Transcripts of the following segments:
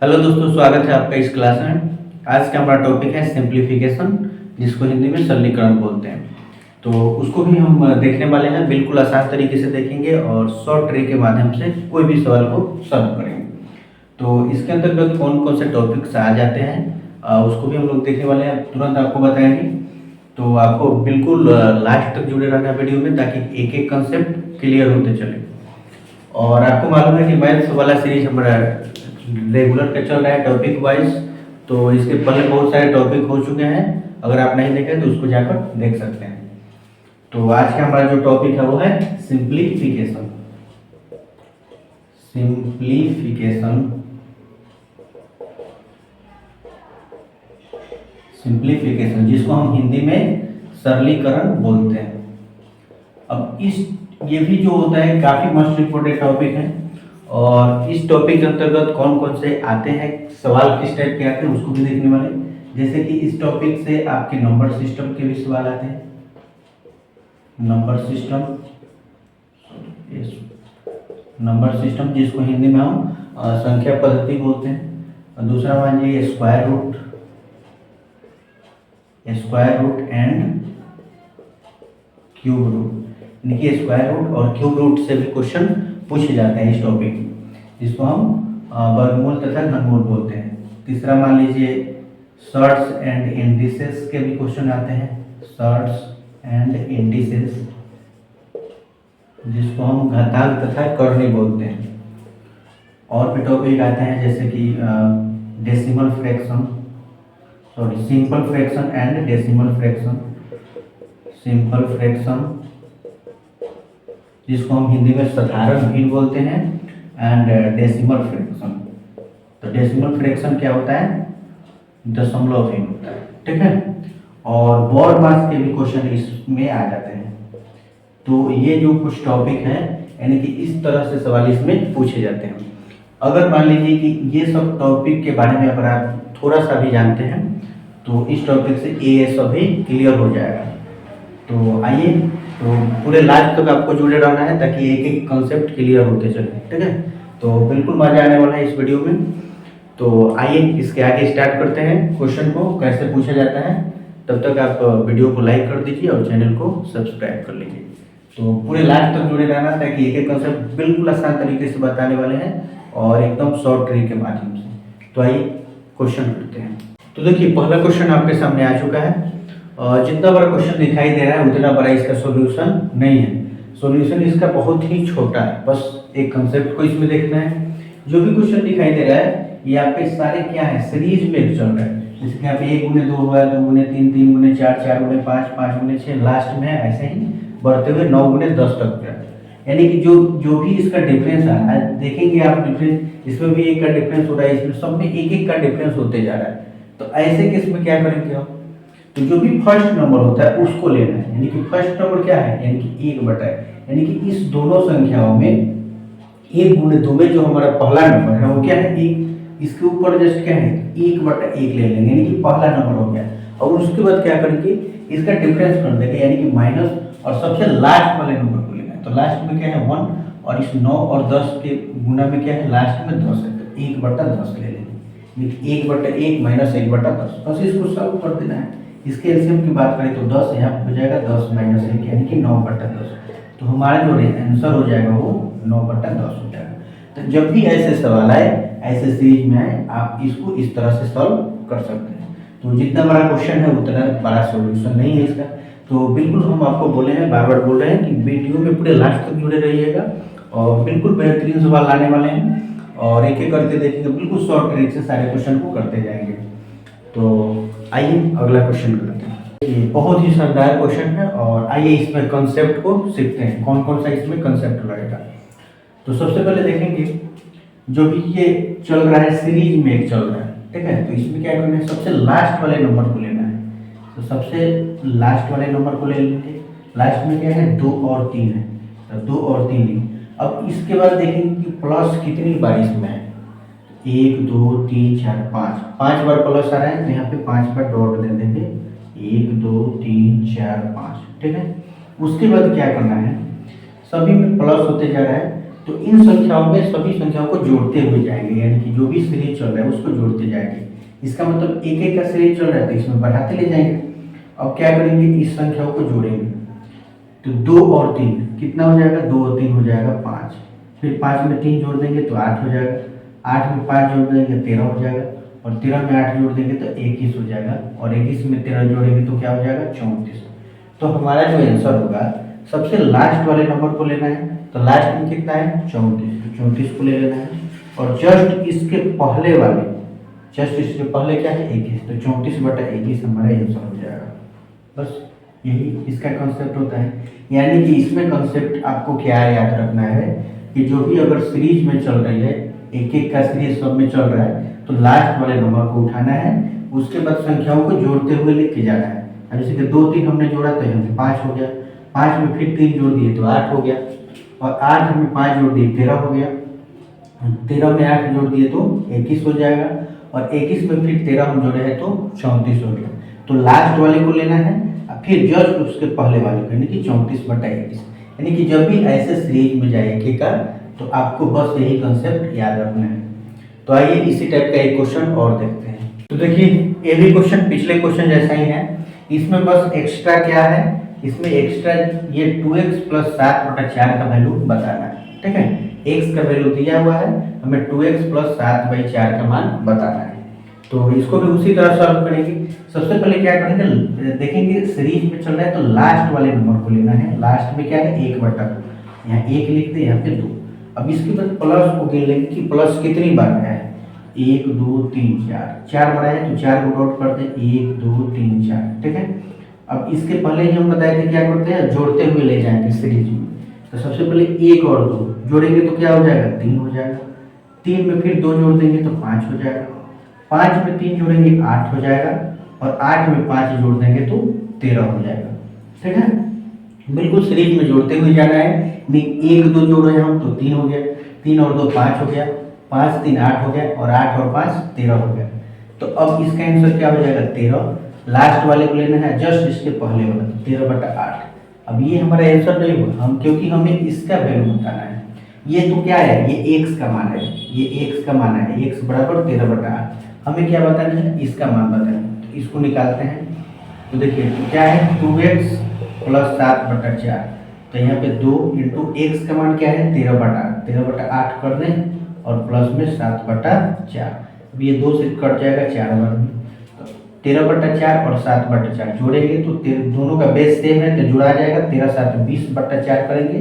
Hello दोस्तों, स्वागत है आपका इस क्लास में। आज का हमारा टॉपिक है सिंप्लीफिकेशन, जिसको हिंदी में सरलीकरण बोलते हैं। तो उसको भी हम देखने वाले हैं, बिल्कुल आसान तरीके से देखेंगे और शॉर्ट ट्रिक के माध्यम से कोई भी सवाल को सॉल्व करेंगे। तो इसके अंतर्गत कौन कौन से टॉपिक्स आ जाते हैं उसको भी हम लोग देखने वाले हैं, तुरंत आपको बताएंगे। तो आपको बिल्कुल लास्ट तक जुड़े रहना वीडियो में, ताकि एक एक कंसेप्ट क्लियर होते चले। और आपको मालूम है कि मैथ्स वाला सीरीज हमारा रेगुलर का चल रहा है टॉपिक वाइज। तो इसके पहले बहुत सारे टॉपिक हो चुके हैं, अगर आप नहीं देखे तो उसको जाकर देख सकते हैं। तो आज का हमारा जो टॉपिक है वो है सिंप्लीफिकेशन। सिंप्लीफिकेशन सिंप्लीफिकेशन जिसको हम हिंदी में सरलीकरण बोलते हैं। अब ये भी जो होता है काफी मोस्ट इम्पोर्टेंट टॉपिक है, और इस टॉपिक के अंतर्गत कौन कौन से आते हैं, सवाल किस टाइप के आते हैं उसको भी देखने वाले। जैसे कि इस टॉपिक से आपके नंबर सिस्टम के भी सवाल आते हैं। नंबर सिस्टम जिसको हिंदी में हम संख्या पद्धति बोलते हैं। दूसरा मान लीजिए square root and cube root. देखिए स्क्वायर रूट और क्यूब रूट से भी क्वेश्चन पूछे जाते हैं इस टॉपिक, जिसको हम वर्गमूल तथा घनमूल बोलते हैं। तीसरा मान लीजिए सर्ट्स एंड इंडिसेस के भी क्वेश्चन आते हैं। सर्ट्स एंड इंडिसेस जिसको हम घातांक तथा करनी बोलते हैं। और भी टॉपिक आते हैं जैसे कि simple fraction and decimal fraction. Simple fraction जिसको हम हिंदी में साधारण भिन्न बोलते हैं, एंड डेसिमल फ्रैक्शन। तो डेसिमल फ्रैक्शन क्या होता है? दशमलव भिन्न होता है, ठीक है। और बॉड मास के भी क्वेश्चन इसमें आ जाते हैं। तो ये जो कुछ टॉपिक है, यानी कि इस तरह से सवाल इसमें पूछे जाते हैं। अगर मान लीजिए कि ये सब टॉपिक के बारे में अगर आप थोड़ा सा भी जानते हैं तो इस टॉपिक से ये सभी क्लियर हो जाएगा। तो आइए, तो पूरे लास्ट तक आपको जुड़े रहना है, ताकि एक एक कंसेप्ट क्लियर होते चले, ठीक है। तो बिल्कुल मजा आने वाला है इस वीडियो में। तो आइए इसके आगे स्टार्ट करते हैं, क्वेश्चन को कैसे पूछा जाता है। तब तक आप वीडियो को लाइक कर दीजिए और चैनल को सब्सक्राइब कर लीजिए। तो पूरे लास्ट तक जुड़े रहना, ताकि एक एक कंसेप्ट बिल्कुल आसान तरीके से बताने वाले हैं और एकदम शॉर्ट ट्रिक के माध्यम से। तो आइए क्वेश्चन करते हैं। तो देखिए पहला क्वेश्चन आपके सामने आ चुका है। जितना बड़ा क्वेश्चन दिखाई दे रहा है उतना बड़ा इसका सॉल्यूशन नहीं है। सॉल्यूशन इसका बहुत ही छोटा है, बस एक कंसेप्ट को इसमें देखना है। जो भी क्वेश्चन दिखाई दे रहा है ये आपके सारे क्या है, सीरीज में चल रहा है। जैसे कि आप 1 गुने 2 हुआ, 2 गुने 3, 3 गुने 4, 4 गुने 5, 5 गुने 6, लास्ट में ऐसे ही बढ़ते हुए 9 गुने 10 तक गया। यानी कि जो भी इसका डिफरेंस आ रहा है, देखेंगे आप डिफरेंस, इसमें भी एक का डिफरेंस हो रहा है, इसमें सब में एक एक का डिफरेंस होते जा रहा है। तो ऐसे केस में क्या करेंगे आप, तो जो भी फर्स्ट नंबर होता है उसको लेना है। यानी कि फर्स्ट नंबर क्या है, यानी कि 1 बटा है। यानी कि इस दोनों संख्याओं में 1 गुने 2 में जो हमारा पहला नंबर है वो क्या है, 1। इसके ऊपर जस्ट क्या है, 1 बटा 1 ले लेंगे, यानी कि पहला नंबर हो गया। और उसके बाद क्या करेंगे, इसका डिफरेंस कर देंगे, यानी कि माइनस, और सबसे लास्ट वाले नंबर को लेना है। तो लास्ट में क्या है 1, और इस 9 और 10 के गुना में क्या है, लास्ट में 10 है। तो 1 बटा 10 ले लेंगे। 1 बटा 1 माइनस 1 बटा 10, बस इसको सॉल्व कर देना है। इसके एलसीएम की बात करें तो 10 यहाँ हो जाएगा, 10 माइनस 1 यानी कि 9 बटा 10। तो हमारा जो आंसर हो जाएगा वो 9 बटा 10 हो जाएगा। तो जब भी ऐसे सवाल आए, ऐसे सीरीज में आए, आप इसको इस तरह से सॉल्व कर सकते हैं। तो जितना बड़ा क्वेश्चन है उतना बड़ा सॉल्यूशन नहीं है इसका। तो बिल्कुल हम आपको बोले हैं, बार बार बोल रहे हैं कि वीडियो में पूरे लास्ट तक जुड़े रहिएगा, और बिल्कुल बेहतरीन सवाल लाने वाले हैं। और एक एक करके देखेंगे, बिल्कुल शॉर्ट ट्रिक से सारे क्वेश्चन को करते जाएंगे। तो आइए अगला क्वेश्चन करते हैं। ये बहुत ही शानदार क्वेश्चन है, और आइए इसमें कंसेप्ट को सीखते हैं, कौन कौन सा इसमें कंसेप्ट लगेगा। तो सबसे पहले देखेंगे, जो भी ये चल रहा है सीरीज में एक चल रहा है, ठीक है। तो इसमें क्या करना है, सबसे लास्ट वाले नंबर को लेना है। तो सबसे लास्ट वाले नंबर को ले लेंगे। लास्ट में क्या है, 2 और 3 है। तो 2 और 3 नहीं। अब इसके बाद देखेंगे कि प्लस कितनी बार इसमें है। 1 2 3 4 5, 5 बार प्लस आ रहा है, तो यहाँ पे 5 बार डॉट दे देंगे। 1 2 3 4 5, ठीक है। उसके बाद क्या करना है, सभी में प्लस होते जा रहा है, तो इन संख्याओं में सभी संख्याओं को जोड़ते हुए जाएंगे, यानी कि जो भी सीरीज चल रहा है उसको जोड़ते जाएंगे। इसका मतलब एक एक का सीरीज चल रहा है तो इसमें बढ़ाते ले जाएंगे। अब क्या करेंगे, इस संख्याओं को जोड़ेंगे, तो 2 और 3 कितना हो जाएगा, 2 और 3 हो जाएगा 5, फिर 5 में 3 जोड़ देंगे तो 8 हो जाएगा, 8 में 5 जोड़ देंगे 13 हो जाएगा, और 13 में 8 जोड़ देंगे तो 21 हो जाएगा, और 21 में 13 जोड़ेंगे तो क्या हो जाएगा 34। तो हमारा जो आंसर होगा सबसे लास्ट वाले नंबर को लेना है, तो लास्ट में कितना है 34, तो 34 को ले लेना है, और जस्ट इसके पहले वाले, जस्ट इसके पहले क्या है 21, तो 34/21 हमारा आंसर हो जाएगा। बस यही इसका कॉन्सेप्ट होता है। यानी कि इसमें कॉन्सेप्ट आपको क्या याद रखना है कि जो भी अगर सीरीज में चल रही है, एक एक का सीरीज सब में चल रहा है, तो लास्ट वाले नंबर को उठाना है, उसके बाद संख्याओं को जोड़ते हुए लेके जाना है। जैसे कि 2 3 हमने जोड़ा तो यहाँ 5 हो गया, 5 में फिर 3 जोड़ दिए तो 8 हो गया, और 8 में 5 जोड़ दिए 13 हो गया, 13 में 8 जोड़ दिए तो 21 हो जाएगा, और 21 में फिर 13 हम जोड़े हैं तो 34 हो गया। तो लास्ट वाले को लेना है, फिर जस्ट उसके पहले वाले को, यानी कि 34/21। यानी कि जब भी ऐसे सीरीज में जाए एक का, तो आपको बस यही कंसेप्ट याद रखना है। तो आइए इसी टाइप का एक क्वेश्चन और देखते हैं। तो देखिए ये भी क्वेश्चन पिछले क्वेश्चन जैसा ही है, इसमें बस एक्स्ट्रा क्या है, इसमें एक्स्ट्रा ये 2x + 7/4 का वैल्यू बताना है। ठीक है, x का वैल्यू दिया हुआ है, हमें 2x + 7/4 का मान बताना है। तो इसको भी उसी तरह सॉल्व करेंगे। सबसे पहले क्या करेंगे, देखेंगे सीरीज में चल रहा है तो लास्ट वाले नंबर को लेना है। लास्ट में क्या है 1/2, यहाँ 1 लिख दे, यहाँ पे 2। अब इसके बाद प्लस को गिन लेंगे कि प्लस कितनी बार आया है, 1 2 3 4 बार आया है, तो 4 को डॉट करते हैं, 1 2 3 4। ठीक है, अब इसके पहले ही हम बताए थे क्या करते हैं, जोड़ते हुए ले जाएंगे सीरीज में। तो सबसे पहले 1 और 2 जोड़ेंगे तो क्या हो जाएगा 3 हो जाएगा, 3 में फिर 2 जोड़ देंगे तो 5 हो जाएगा, 5 में 3 जोड़ेंगे 8 हो जाएगा, और 8 में 5 जोड़ देंगे तो 13 हो जाएगा। ठीक है, बिल्कुल सीरीज में जोड़ते हुए जाना है। 1 2 जोड़े हम तो 3 हो गया, 3 और 2 5 हो गया, 5 3 8 हो गया, और 8 और 5 13 हो गया। तो अब इसका आंसर क्या हो जाएगा 13। लास्ट वाले को लेना है, जस्ट इसके पहले वाला 13/8। अब ये हमारा आंसर नहीं हुआ, हम क्योंकि हमें इसका वैल्यू बताना है। ये तो क्या है, ये x का मान है, ये x का मान है, x = 13/8। हमें क्या बताना है, इसका मान बताना है। तो इसको निकालते हैं, तो देखिए तो क्या है 2x + 7/4। तो यहाँ पे 2 × x का मान क्या है 13/8, 13/8 कर दें, और प्लस में 7/4। अब ये 2 से कट जाएगा 4 बार में, तो 13/4 और 7/4 जोड़ेंगे तो दोनों का बेस सेम है, तो जुड़ा जाएगा, 13 7 20/4 करेंगे,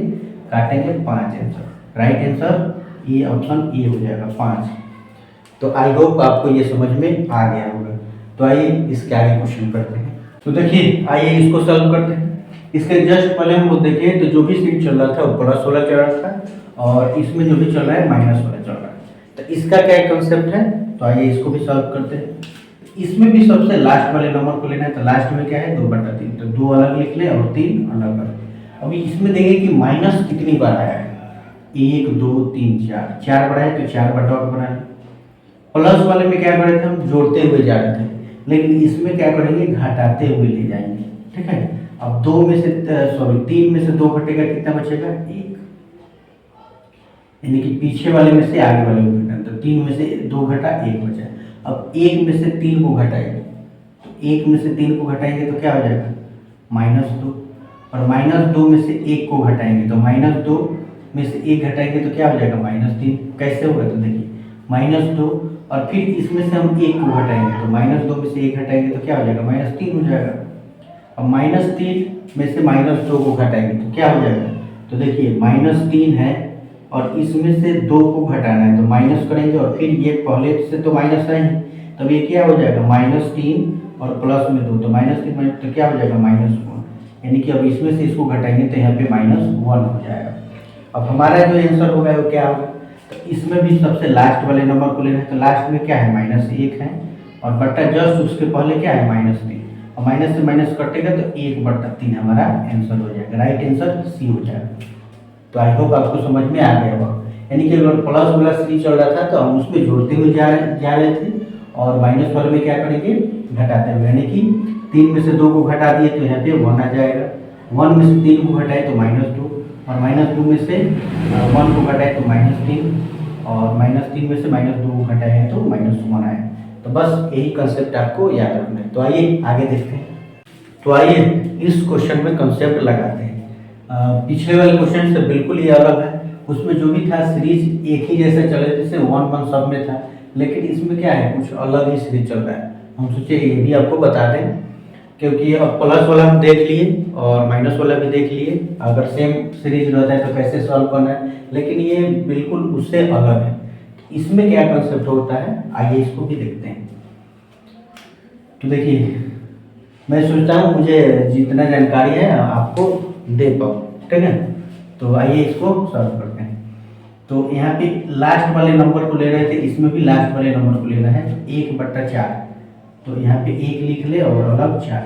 काटेंगे 5। आंसर राइट आंसर ये ऑप्शन ए हो जाएगा 5। तो आई होप आपको ये समझ में आ गया होगा। तो आइए इसके आगे क्वेश्चन करते हैं। तो देखिए आइए इसको सॉल्व करते हैं। इसके जस्ट पहले हम लोग देखिए तो जो भी सीट चल रहा था वो प्लस वाला चल रहा था, और इसमें जो भी चल रहा है माइनस वाला चल रहा है। तो इसका क्या कंसेप्ट है, तो आइए इसको भी सॉल्व करते हैं। इसमें भी सबसे लास्ट वाले नंबर को लेना है, तो लास्ट में क्या है 2/3, तो 2 अलग लिख ले और 3 अलग कर। अभी इसमें देखें कि माइनस कितनी बार आया है, 1 2 3 4 बार आया, तो 4 बार डॉट बनाए। प्लस वाले में क्या कर रहे थे, हम जोड़ते हुए जा रहे थे, लेकिन इसमें क्या करेंगे घटाते हुए ले जाएंगे। ठीक है, अब 3 में से 2 घटेगा, कितना बचेगा 1, यानी कि पीछे वाले में से आगे वाले को घटाना, तो 3 में से 2 घटा 1 बचा। अब 1 में से 3 को घटाएंगे, तो 1 में से 3 को घटाएंगे तो क्या हो जाएगा -2, और -2 में से 1 को घटाएंगे तो -2 में से 1 घटाएंगे तो क्या हो जाएगा -3। कैसे होगा, तो देखिए -2, और फिर इसमें से हम 1 को घटाएंगे, तो -2 में से 1 घटाएंगे तो क्या हो जाएगा -3 हो जाएगा। अब -3 में से -2 को घटाएंगे तो क्या हो जाएगा, तो देखिए -3 है, और इसमें से 2 को घटाना है, तो माइनस करेंगे, और फिर ये पहले से तो माइनस है, तब ये क्या हो जाएगा -3 और प्लस में 2, तो -3 तो क्या हो जाएगा -1, यानी कि अब इसमें से इसको घटाएंगे तो यहाँ पे -1 हो जाएगा। अब हमारा जो आंसर होगा वो क्या होगा, तो इसमें भी सबसे लास्ट वाले नंबर को लेना है, तो लास्ट में क्या है -1 है, और बट्टा जस्ट उसके पहले क्या है -3, और माइनस से माइनस कटेगा तो 1/3 हमारा आंसर हो जाएगा। राइट आंसर सी हो जाएगा। तो आई होप आपको समझ में आ गया होगा। यानी कि अगर प्लस वाला सीरीज चल रहा था तो हम उसमें जोड़ते हुए जा रहे थे, और माइनस वाले में क्या करेंगे घटाते हुए, यानी कि 3 में से 2 को घटा दिए तो यहाँ पे 1 आ जाएगा, 1 में से 3 को घटाए तो -2, और -2 में से 1 को घटाए तो -3, और -3 में से -2 घटाए हैं तो -1 आए। तो बस यही कंसेप्ट आपको याद रखना है। तो आइए आगे देखते हैं। तो आइए इस क्वेश्चन में कंसेप्ट लगाते हैं। पिछले वाले क्वेश्चन से बिल्कुल ही अलग है। उसमें जो भी था सीरीज एक ही जैसे चले, जैसे 1 सब में था, लेकिन इसमें क्या है, कुछ अलग ही सीरीज चल रहा है। हम सोचे ये भी आपको बता दें, क्योंकि अब प्लस वाला हम देख लिए और माइनस वाला भी देख लिए। अगर सेम सीरीज रहता है तो कैसे सॉल्व करना है, लेकिन ये बिल्कुल उससे अलग है। इसमें क्या कंसेप्ट होता है, आइए इसको भी देखते हैं। तो देखिए, मैं सोचता हूँ मुझे जितना जानकारी है आपको दे पाऊँ, ठीक है। तो आइए इसको सॉल्व करते हैं। तो यहाँ पे लास्ट वाले नंबर को ले रहे थे, इसमें भी लास्ट वाले नंबर को लेना है 1/4। तो यहाँ पे 1 लिख ले और अलग 4।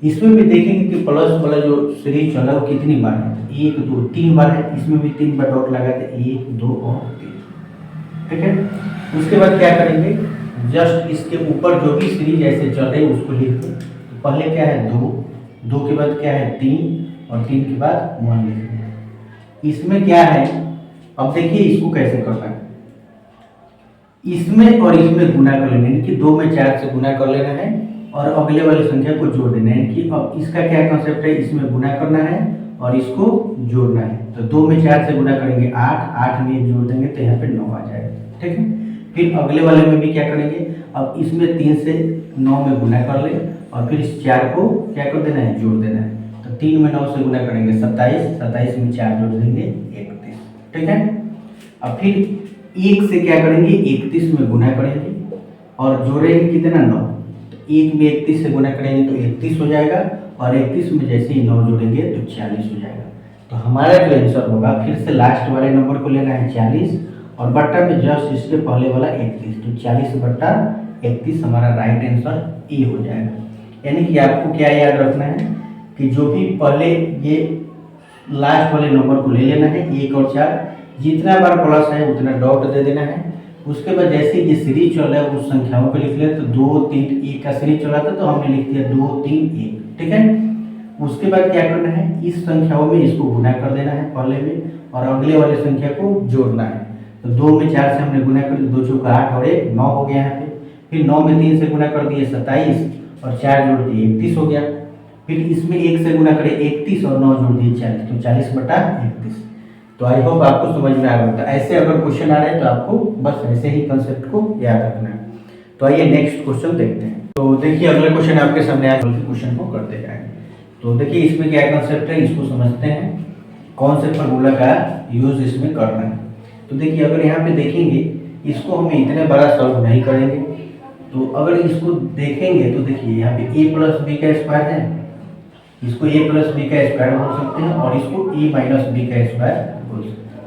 इसमें भी देखेंगे कि प्लस वाला जो सीरीज चला वो कितनी बार है, 1 2 3 बार है। इसमें भी 3 बार डॉट लगाते, 1 2 और 3, ठीक है। उसके बाद क्या करेंगे, जस्ट इसके ऊपर जो भी सीरीज ऐसे चल रही है उसको लिख दो। तो पहले क्या है 2 के बाद क्या है 3 और 3 के बाद 1 लिख दें। इसमें क्या है, अब देखिए इसको कैसे करना है। इसमें और इसमें गुना कर लेना है, कि 2 में 4 से गुना कर लेना है और अगले वाली संख्या को जोड़ देना है। कि अब इसका क्या कंसेप्ट है, इसमें गुना करना है और इसको जोड़ना है। तो 2 में 4 से गुना करेंगे 8 में जोड़ देंगे तो यहाँ पे 9 आ जाएगा, ठीक है। फिर अगले वाले में भी क्या करेंगे, अब इसमें 3 से 9 में गुना कर ले और फिर इस 4 को क्या कर देना है, जोड़ देना है। तो 3 में 9 से गुना करेंगे 27 में 4 जोड़ देंगे 31, ठीक है। अब फिर 1 से क्या करेंगे, 31 में गुना करेंगे और जोड़ेंगे कितना 9। तो 1 में 31 से गुना करेंगे तो 31 हो जाएगा और 31 में जैसे ही 9 जोड़ेंगे तो 40 हो जाएगा। तो हमारा जो आंसर होगा, फिर से लास्ट वाले नंबर को लेना है 40 और बट्टा में जस्ट इसके पहले वाला 31। तो 40/31 हमारा राइट आंसर ए हो जाएगा। यानी कि आपको क्या याद रखना है कि जो भी पहले ये लास्ट वाले नंबर को ले लेना है 1 और 4, जितना बार प्लस है उतना डॉट दे देना है। उसके बाद जैसे ये सीरीज चल रहा है उस संख्याओं को लिख ले। तो 2 3 1 का सीरीज चला था तो हमने लिख दिया 2 3 1, ठीक है। उसके बाद क्या करना है, इस संख्याओं में इसको गुना कर देना है पहले में और अगले वाले संख्या को जोड़ना है। तो 2 में 4 से हमने गुना कर दिया, 2 चौका 8 और 1 9 हो गया यहाँ पे। फिर 9 में 3 से गुना कर दिए 27 और 4 जोड़ दिए 31 हो गया। फिर इसमें 1 से गुना करें 31 और 9 जोड़ दिए 40, तो 40/31। तो आई होप आपको समझ में आ गया होगा। ऐसे अगर क्वेश्चन आ रहे हैं तो आपको बस ऐसे ही कंसेप्ट को याद रखना है। तो आइए नेक्स्ट क्वेश्चन देखते हैं। तो देखिए अगला क्वेश्चन आपके सामने आया, क्वेश्चन को करते जाएंगे। तो देखिए इसमें क्या कंसेप्ट है, इसको समझते हैं, कौन से फॉर्मूला का यूज इसमें करना है। तो देखिए अगर यहाँ पे देखेंगे, इसको हम इतने बड़ा सॉल्व नहीं करेंगे। तो अगर इसको देखेंगे तो देखिए यहाँ पे a + b का स्क्वायर है, इसको a + b का स्क्वायर बोल सकते हैं और इसको a - b का स्क्वायर बोल सकते हैं।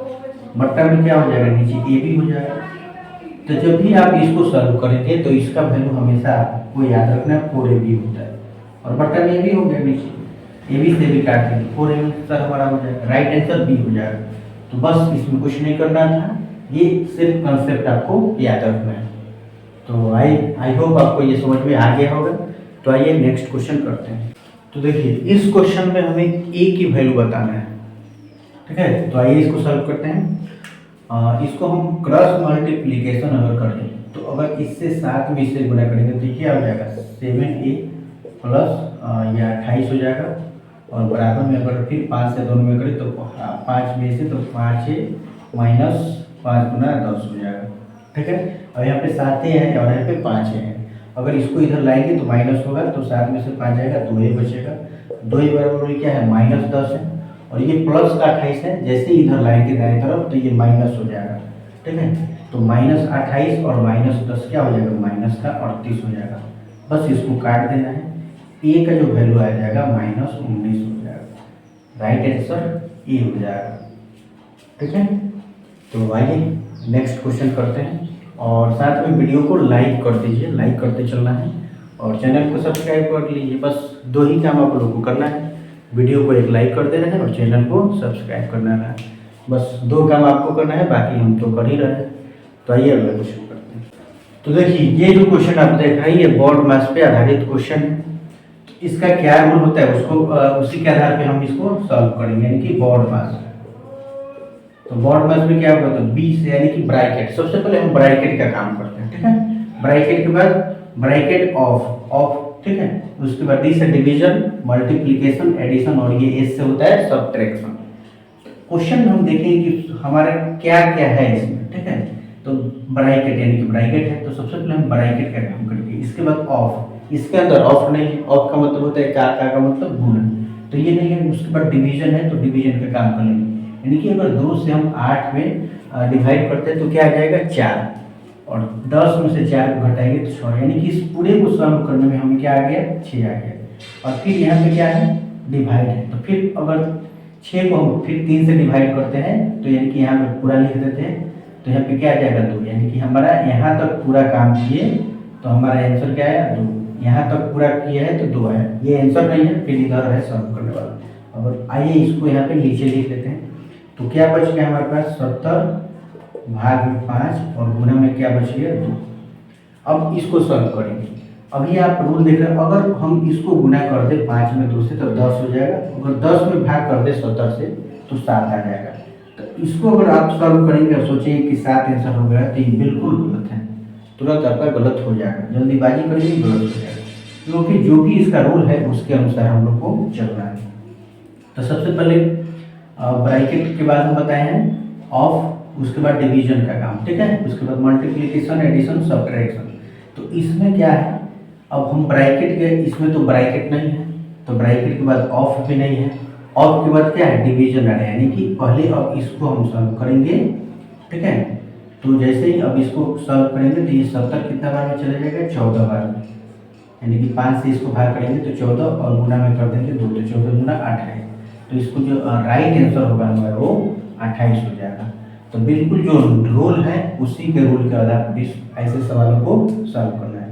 बट्टा में क्या हो जाएगा, नीचे a भी हो जाएगा। तो जब भी आप इसको सॉल्व करेंगे तो इसका वैल्यू हमेशा आपको याद रखना है 4ab होता है और बट्टा में भी हो गया, नीचे ab से भी काट देंगे 4ab आंसर हमारा हो जाएगा, राइट आंसर b हो जाएगा। तो बस इसमें कुछ नहीं करना था, ये सिर्फ कंसेप्ट आपको याद रखना है। तो आई होप आपको ये समझ में आ गया होगा। तो आइए नेक्स्ट क्वेश्चन करते हैं। तो देखिए इस क्वेश्चन में हमें a की वैल्यू बताना है, ठीक है। तो आइए इसको सॉल्व करते हैं। इसको हम क्रॉस मल्टीप्लिकेशन अगर करें तो अगर इससे 7 में इससे गुना करेंगे तो क्या हो जाएगा, 7a प्लस या 28 हो जाएगा। और बराबर में अगर फिर 5 से दोनों में करें तो 5 में से तो 5a माइनस 5 गुना 10 हो जाएगा, ठीक है। और यहाँ पे 7a है और यहाँ पे 5a है। अगर इसको इधर लाएंगे तो माइनस होगा, तो 7 में से 5 जाएगा, 2a बचेगा। 2a बराबर क्या है, -10 है और ये प्लस का 28 है। जैसे ही इधर लाएंगे दाएं तरफ तो ये माइनस हो जाएगा, ठीक है। तो -28 और -10 क्या हो जाएगा, -38 हो जाएगा। बस इसको काट देना है, a का जो वैल्यू आ जाएगा -19 हो जाएगा, राइट आंसर ए हो जाएगा, ठीक है। तो आइए नेक्स्ट क्वेश्चन करते हैं और साथ में वीडियो को लाइक कर दीजिए, लाइक करते चलना है और चैनल को सब्सक्राइब कर लीजिए। बस 2 ही काम आप लोगों को करना है, वीडियो को एक लाइक कर देना है और चैनल को सब्सक्राइब करना है। बस 2 काम आपको करना है, बाकी हम तो कर ही रहे हैं। तो आइए अगला क्वेश्चन करते हैं। तो देखिए ये जो क्वेश्चन आप देख रहे हैं ये बोर्ड मैथ्स पे आधारित क्वेश्चन है। इसका क्या रूल होता है उसको उसी के आधार पे हम इसको सॉल्व करेंगे, यानी कि बोर्ड मैथ्स, तो बॉड मास में क्या होगा, तो 20 यानी कि ब्रैकेट, सबसे पहले हम ब्रैकेट का काम करते हैं, ठीक है। ब्रैकेट के बाद ब्रैकेट ऑफ, ठीक है। उसके बाद डी से डिवीजन, मल्टीप्लिकेशन, एडिशन, और ये एस से होता है सब्ट्रैक्शन। क्वेश्चन हम देखेंगे कि हमारा क्या क्या है इसमें, ठीक है। तो ब्रैकेट यानी कि ब्रैकेट है, तो सबसे पहले हम ब्रैकेट का काम करेंगे। इसके बाद ऑफ, इसके अंदर ऑफ नहीं है, ऑफ का मतलब होता है का मतलब गुणा, तो ये नहीं है। उसके बाद डिवीजन है, तो डिवीजन का काम करेंगे, यानी कि अगर 2 से हम 8 में डिवाइड करते हैं तो क्या आ जाएगा 4, और 10 में से 4 को घटाएंगे तो 6, यानी कि इस पूरे को सॉल्व करने में हमें क्या आ गया 6 आ गया। और फिर यहाँ पे क्या है डिवाइड है, तो फिर अगर 6 को हम फिर 3 से डिवाइड करते हैं तो यानी कि यहाँ पे पूरा लिख देते हैं, तो यहाँ पे क्या आ जाएगा 2, यानी कि हमारा यहाँ तक पूरा काम किए तो हमारा आंसर क्या आया 2, यहाँ तक पूरा किया है तो 2 आया। ये आंसर नहीं है, फिर इधर है सॉल्व करने वाला। अब आइए इसको यहाँ पे नीचे लिख लेते हैं, तो क्या बच गया हमारे पास 70 भाग में 5 और गुना में क्या बच गया 2। अब इसको सॉल्व करेंगे। अभी आप रूल देख रहे हैं, अगर हम इसको गुना कर दे 5 में 2 से तो 10 हो जाएगा, अगर 10 में भाग कर दे 70 से तो 7 आ जाएगा। तो इसको अगर आप सॉल्व करेंगे और सोचेंगे कि 7 आंसर हो गया तो ये बिल्कुल गलत है, तुरंत आपका गलत हो जाएगा, जल्दीबाजी करेंगे गलत हो जाएगा, क्योंकि जो भी इसका रूल है उसके अनुसार हम लोग को चलना है। तो सबसे पहले ब्रैकेट के बाद हम बताए हैं ऑफ, उसके बाद डिवीजन का काम, ठीक है। उसके बाद मल्टीप्लिकेशन, एडिशन, सब्ट्रैक्शन। तो इसमें क्या है, अब हम ब्रैकेट के, इसमें तो ब्रैकेट नहीं है, तो ब्रैकेट के बाद ऑफ भी नहीं है, ऑफ के बाद क्या है डिवीजन आ रहा है, यानी कि पहले अब इसको हम सॉल्व करेंगे, ठीक है। तो जैसे ही अब इसको सॉल्व करेंगे तो ये 70 कितना बार में चला जाएगा 14 बार में, यानी कि 5 से इसको भाग करेंगे तो 14 और गुना में कर देंगे 2, तो 14 गुना 28, तो इसको जो राइट आंसर होगा हमारा वो 28 हो जाएगा। तो बिल्कुल जो रूल है उसी के रूल के आधार पर ऐसे सवालों को सॉल्व करना है।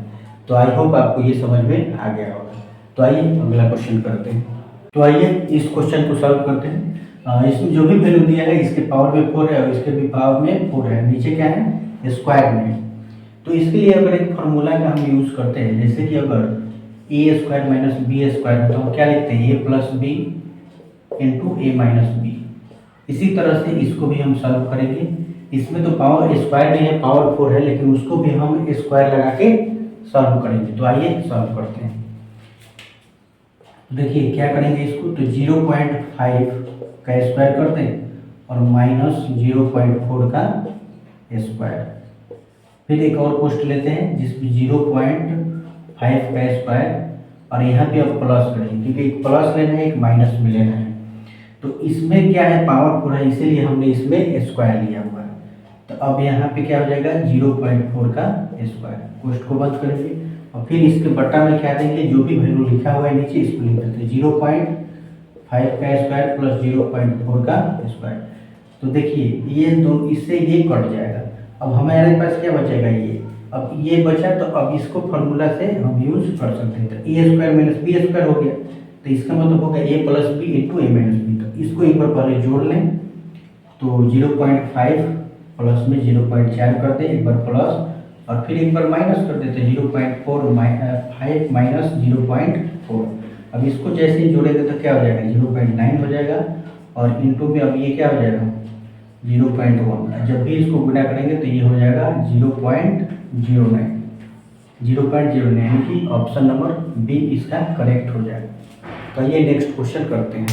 तो आई होप आपको ये समझ में आ गया होगा। तो आइए अगला क्वेश्चन करते हैं। तो आइए इस क्वेश्चन को सॉल्व करते हैं। इसमें जो भी वैल्यू दिया है इसके पावर में 4 है और इसके भी पावर में 4 है, नीचे क्या है स्क्वायर में है। तो इसके लिए अगर एक फार्मूला का हम यूज़ करते हैं, जैसे कि अगर ए स्क्वायर माइनस बी स्क्वायर, तो हम क्या लिखते हैं ए प्लस बी इंटू ए माइनस बी। इसी तरह से इसको भी हम सॉल्व करेंगे। इसमें तो पावर स्क्वायर नहीं है, पावर 4 है, लेकिन उसको भी हम स्क्वायर लगा के सॉल्व करेंगे। तो आइए सॉल्व करते हैं। देखिए क्या करेंगे इसको, तो 0.5 का स्क्वायर करते हैं और माइनस 0.4 का स्क्वायर। फिर एक और पोस्ट लेते हैं जिसमें 0.5 का स्क्वायर और यहाँ पे अब प्लस करेंगे, क्योंकि एक प्लस लेना है एक माइनस में लेना है। तो इसमें क्या है पावर 4 है, इसीलिए हमने इसमें स्क्वायर लिया हुआ है। तो अब यहाँ पे क्या हो जाएगा 0.4 का स्क्वायर, पोस्ट को बंद करेंगे और फिर इसके बट्टा में क्या देंगे, जो भी वैल्यू लिखा हुआ है नीचे इसको लिख देते हैं 0.5 का स्क्वायर प्लस 0.4 का स्क्वायर। तो देखिए ये दो, इससे ये कट जाएगा। अब हमारे पास क्या बचेगा ये, अब ये बचा, तो अब इसको फार्मूला से हम यूज कर सकते हैं। तो ए स्क्वायर माइनस बी स्क्वायर हो गया, तो इसका मतलब होगा ए प्लस बी इंटू ए माइनस बी। तो इसको एक बार पहले जोड़ लें, तो 0.5 प्लस में 0.4 कर दें, एक बार प्लस और फिर एक बार माइनस कर देते हैं 0.5 माइनस 0.4। अब इसको जैसे ही जोड़ेंगे तो क्या हो जाएगा 0.9 हो जाएगा और इंटू में अब ये क्या हो जाएगा 0.1। जब भी इसको गुणा करेंगे तो ये हो जाएगा 0.09, 0.09, यानी कि ऑप्शन नंबर बी इसका करेक्ट हो जाएगा। तो ये नेक्स्ट क्वेश्चन करते हैं।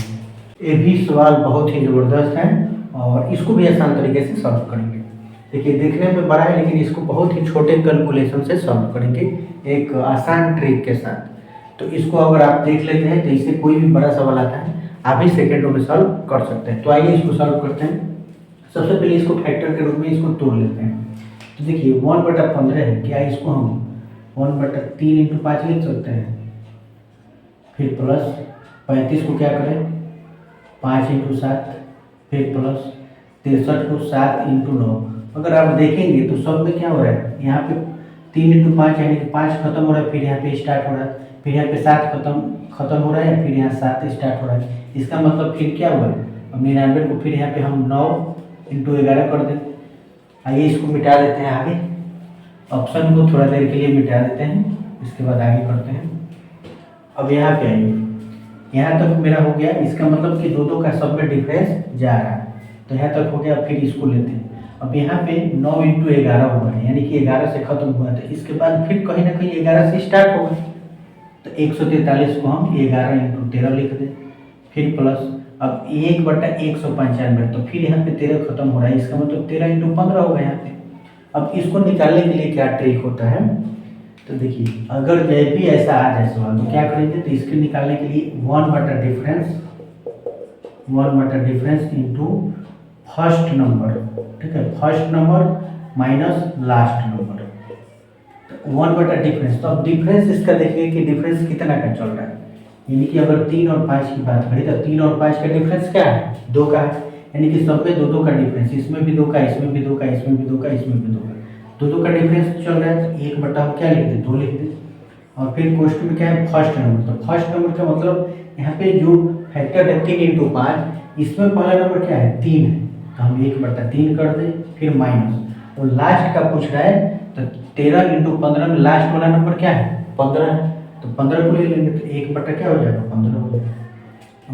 ये भी सवाल बहुत ही ज़बरदस्त है और इसको भी आसान तरीके से सॉल्व करेंगे। देखिए देखने में बड़ा है, लेकिन इसको बहुत ही छोटे कैलकुलेशन से सॉल्व करेंगे एक आसान ट्रिक के साथ। तो इसको अगर आप देख लेते हैं तो इससे कोई भी बड़ा सवाल आता है आप ही सेकेंडों में सॉल्व कर सकते हैं। तो आइए इसको सॉल्व करते हैं। सबसे पहले इसको फैक्टर के रूप में इसको तोड़ लेते हैं। तो देखिए 1/15 है, क्या इसको हम 1/3 इंटू 5 लिख सकते हैं। फिर प्लस 35 को क्या करें 5 इंटू 7, फिर प्लस 63 को 7 इंटू 9। अगर आप देखेंगे तो सब में क्या हो रहा है, यहाँ पे 3 इंटू 5 यानी कि 5 खत्म हो रहा है, फिर यहाँ पे स्टार्ट हो रहा है, फिर यहाँ पे 7 खत्म हो रहा है, फिर यहाँ 7 स्टार्ट हो रहा है। इसका मतलब फिर क्या हुआ, अब 99 को फिर यहाँ पे हम 9 इंटू 11 कर दें। आइए इसको मिटा देते हैं आगे, ऑप्शन को थोड़ा देर के लिए मिटा देते हैं, इसके बाद आगे करते हैं। अब यहाँ पे आइए, यहाँ तक मेरा हो गया। इसका मतलब कि दो का सब में डिफरेंस जा रहा है। तो यहाँ तक हो गया। फिर इसको लेते हैं। अब यहाँ पे 9 इंटू 11 हुआ है, यानी कि 11 से खत्म हुआ, तो इसके बाद फिर कहीं ना कहीं 11 से स्टार्ट होगा। तो 143 को हम 11 इंटू 13 लिख दें, फिर प्लस अब 1/195, तो फिर यहाँ पे 13 खत्म हो रहा है, इसका मतलब 13 इंटू 15 होगा यहाँ पे। अब इसको निकालने के लिए क्या ट्रिक होता है, तो देखिए अगर जब भी ऐसा आ जाए सवाल तो क्या करेंगे, तो इसके निकालने के लिए 1/डिफरेंस इंटू फर्स्ट नंबर, ठीक है, first number minus last number, 1/डिफरेंस। तो अब डिफरेंस इसका देखिए कि डिफरेंस कितना का चल रहा है, यानी कि अगर 3 और 5 की बात करें तो 3 और 5 का डिफरेंस क्या है, 2 का है, यानी कि सब में 2-2 का डिफरेंस, इसमें भी 2 का, इसमें भी 2 का, इसमें भी 2 का, इसमें भी 2 का, 2-2 का डिफरेंस चल रहा है। तो 1 बटा हम क्या लिख दें, 2 लिख दें। और फिर क्वेश्चन में क्या है, फर्स्ट नंबर, तो फर्स्ट नंबर का मतलब यहाँ पे जो फैक्टर है 3 इंटू 5, इसमें पहला नंबर क्या है, 3 है, तो हम 1/3 कर दें, फिर माइनस, और लास्ट का पूछ रहा है तो 13 इंटू 15 में लास्ट वाला नंबर क्या है, 15 है, तो 15 को ले लेंगे, तो 1 क्या हो जाएगा, 15 हो जाएगा।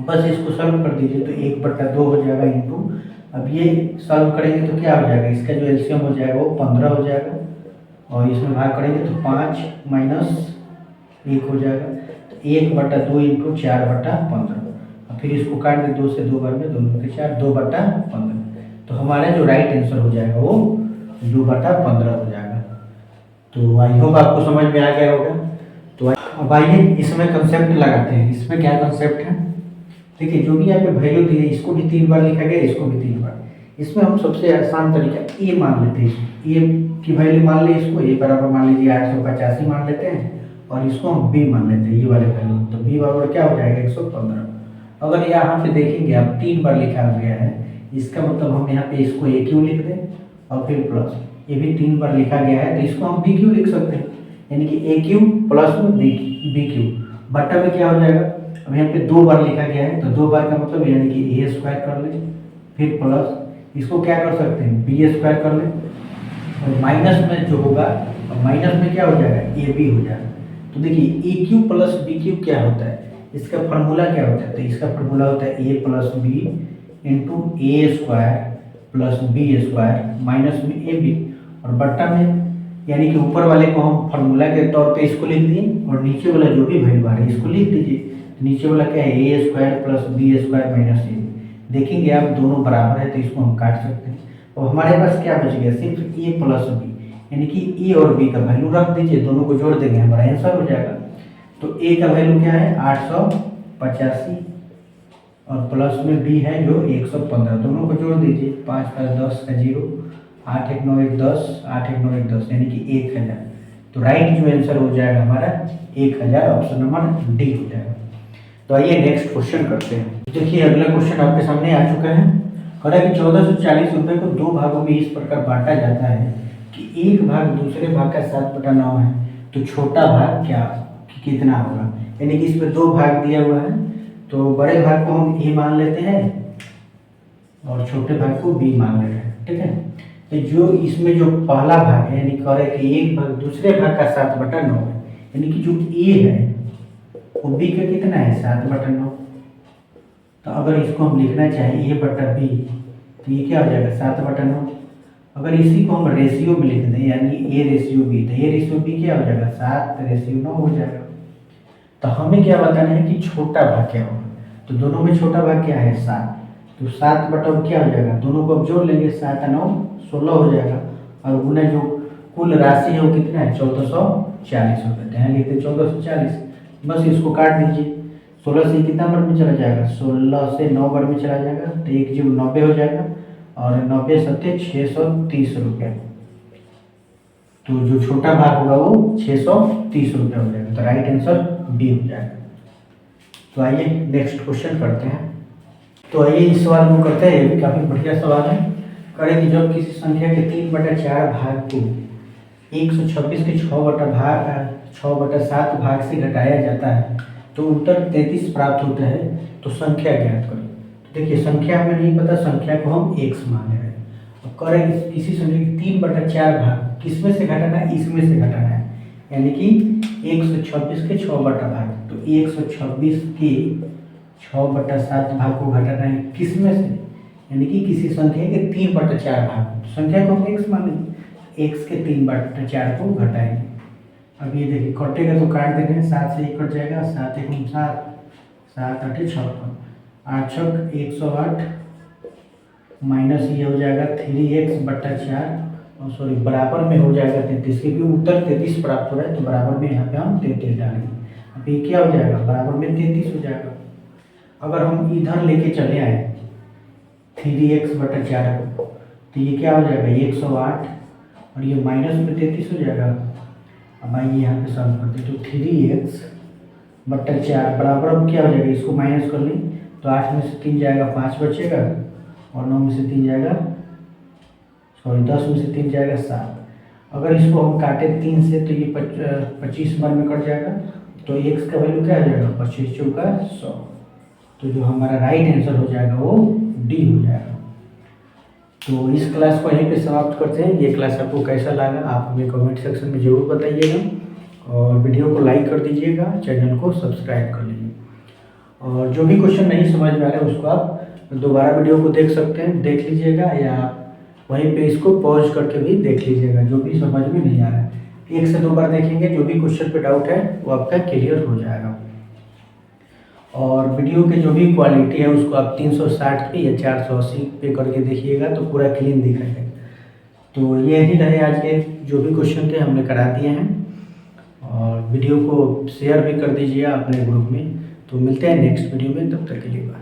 बस इसको सॉल्व कर दीजिए, तो 1/2 हो जाएगा इंटू, अब ये सॉल्व करेंगे तो क्या हो जाएगा, इसका जो एलसीएम हो जाएगा वो 15 हो जाएगा, और इसमें भाग करेंगे तो 5 माइनस 1 हो जाएगा, तो 1/2 इंटू 4/15, और फिर इसको काट दें 2 से 2 बार में, 2 के 4, 2/15, तो हमारा जो राइट आंसर हो जाएगा वो 2/15 हो जाएगा। तो आई होप आपको समझ में आ गया होगा। तो अब आइए इसमें कंसेप्ट लगाते हैं। इसमें क्या कंसेप्ट है, देखिए जो भी यहाँ पे वैल्यू दी है इसको भी 3 बार लिखा गया, इसको भी 3 बार। इसमें हम सबसे आसान तरीका ए मान लेते हैं, ए की वैल्यू मान ली, इसको ए बराबर मान लीजिए 885 मान लेते हैं, और इसको हम बी मान लेते हैं, ये वाले वैल्यू, तो बी बराबर क्या हो जाएगा, 115। अगर यहाँ पे देखेंगे आप 3 बार लिखा गया है, इसका मतलब हम यहाँ पे इसको ए क्यू लिख दें, और फिर प्लस ये भी 3 बार लिखा गया है, तो इसको हम बी क्यू लिख सकते हैं, यानी कि ए क्यू प्लस बी क्यू बटा में क्या हो जाएगा। अब यहाँ पे 2 बार लिखा गया है, तो 2 बार का मतलब यानी कि ए स्क्वायर कर लें, फिर प्लस इसको क्या कर सकते हैं, बी स्क्वायर कर लें, और माइनस में जो होगा, माइनस में क्या हो जाएगा, ए बी हो जाएगा। तो देखिए ए क्यू प्लस बी क्यू क्या होता है, इसका फार्मूला क्या होता है, तो इसका फार्मूला होता है A plus B into A square plus B square minus में ए बी, और बट्टा में यानी कि ऊपर वाले को हम फार्मूला के तौर पे इसको लिख दिए, और नीचे वाला जो भी वैल्यू आ रहा है इसको लिख दीजिए। नीचे वाला क्या है, A square plus B square minus A. देखेंगे आप दोनों बराबर है तो इसको हम काट सकते हैं, और हमारे पास क्या बच गया, सिर्फ ए प्लस बी, यानी कि ए और बी का वैल्यू रख दीजिए, दोनों को जोड़ देंगे हमारा आंसर हो जाएगा। तो ए का वैल्यू क्या है 885, और प्लस में बी है जो 115, दोनों को जोड़ दीजिए, 5 का 10 का 0, 8 1 9 1 10, 8 1 9 1 10, यानी कि 1000। तो राइट जो आंसर हो जाएगा हमारा 1000, ऑप्शन नंबर डी हो जाएगा। तो आइए नेक्स्ट क्वेश्चन करते हैं। देखिए अगला क्वेश्चन आपके सामने आ चुका है, और है कि 1440 रुपये को 2 भागों में इस प्रकार बांटा जाता है कि एक भाग दूसरे भाग का 7/9 है, तो छोटा भाग क्या कितना होगा, यानी कि इसमें 2 भाग दिया हुआ है, तो बड़े भाग को हम ए मान लेते हैं और छोटे भाग को बी मान लेते हैं, ठीक है। तो जो इसमें जो पहला भाग है, यानी कह रहे हैं कि एक भाग दूसरे भाग का 7/9 है, यानी कि जो ए है वो बी का कितना है 7/9। तो अगर इसको हम लिखना चाहें ए बटा बी, तो ये क्या हो जाएगा 7/9। अगर इसी को हम रेशियो में लिख दें, यानी ए रेशियो बी, तो ए रेशियो बी क्या हो जाएगा 7/9 हो जाएगा। तो हमें क्या बताना है कि छोटा भाग क्या होगा, तो दोनों में छोटा भाग क्या है 7, तो 7/9 क्या हो जाएगा, दोनों को अब जोड़ लेंगे, 7 और 9 16 हो जाएगा, और गुना जो कुल राशि है वो कितना है 1440 रुपये, तो यहाँ लिखते हैं 1440, बस इसको काट दीजिए। 16 से कितना बार में चला जाएगा, 16 से 9 बार में चला जाएगा, तो 1 जीव 90 हो जाएगा, और 90 सत्ते 630 रुपये। तो जो छोटा भाग होगा वो 630 रुपये हो जाएगा, तो राइट आंसर बी हो जाएगा। तो आइए नेक्स्ट क्वेश्चन करते हैं। तो आइए इस सवाल को करते हैं, ये भी काफ़ी बढ़िया सवाल है। करें कि जब किसी संख्या के 3/4 भाग को 126 के 6/7 भाग से घटाया जाता है तो उत्तर 33 प्राप्त होता है, तो संख्या ज्ञात करें। तो देखिए संख्या हमें नहीं पता, संख्या को हम x मान रहे हैं। अब करें किसी संख्या के 3/4 भाग किसमें से घटाना है, इसमें से घटाना है, यानी कि 126 के 6/भाग, तो 126 के 6/7 भाग को घटाना है किसमें से, यानी कि किसी संख्या के 3/4 भाग, संख्या को हम x मान लेंगे, x के 3/4 को घटाएंगे। अब ये देखिए कटेगा तो काट देंगे, 7 से 1 कट जाएगा, 7 1 7, 7 8 56, 8 छक 108 माइनस ये हो जाएगा 3x/4 और सॉरी बराबर में हो जाएगा 33, क्योंकि उत्तर 33 प्राप्त हो रहा है तो बराबर में यहाँ पे हम 33 डालेंगे। अब ये क्या हो जाएगा, बराबर में 33 हो जाएगा। अगर हम इधर लेके चले आए 3x/4 को तो ये क्या हो जाएगा 108 और ये माइनस में 33 हो जाएगा। अब आइए यहाँ पे सॉल्व करते हैं, तो 3x/4 बराबर अब क्या हो जाएगा, इसको माइनस कर लें तो 8 में से 3 जाएगा 5 बचेगा और 9 में से 3 जाएगा सॉरी 10 में से 3 जाएगा 7। अगर इसको हम काटे 3 से तो ये 25 बार में कट जाएगा, तो x का वैल्यू क्या हो जाएगा 25 चौका 100। तो जो हमारा राइट आंसर हो जाएगा वो डी हो जाएगा। तो इस क्लास को यहीं पे समाप्त करते हैं। ये क्लास आपको कैसा लगा आप हमें कमेंट सेक्शन में ज़रूर बताइएगा और वीडियो को लाइक कर दीजिएगा, चैनल को सब्सक्राइब कर लीजिए। और जो भी क्वेश्चन नहीं समझ में आ रहा है उसको आप दोबारा वीडियो को देख सकते हैं, देख लीजिएगा, या वहीं पे इसको पॉज करके भी देख लीजिएगा जो भी समझ में नहीं आ रहा है। 1 से 2 बार देखेंगे, जो भी क्वेश्चन पे डाउट है वो आपका क्लियर हो जाएगा। और वीडियो के जो भी क्वालिटी है उसको आप 360 पे या 480 पे करके देखिएगा तो पूरा क्लीन दिख रहा है। तो यही रहे आज के जो भी क्वेश्चन थे हमने करा दिए हैं, और वीडियो को शेयर भी कर दीजिए अपने ग्रुप में। तो मिलते हैं नेक्स्ट वीडियो में, तब तक के लिए बाय।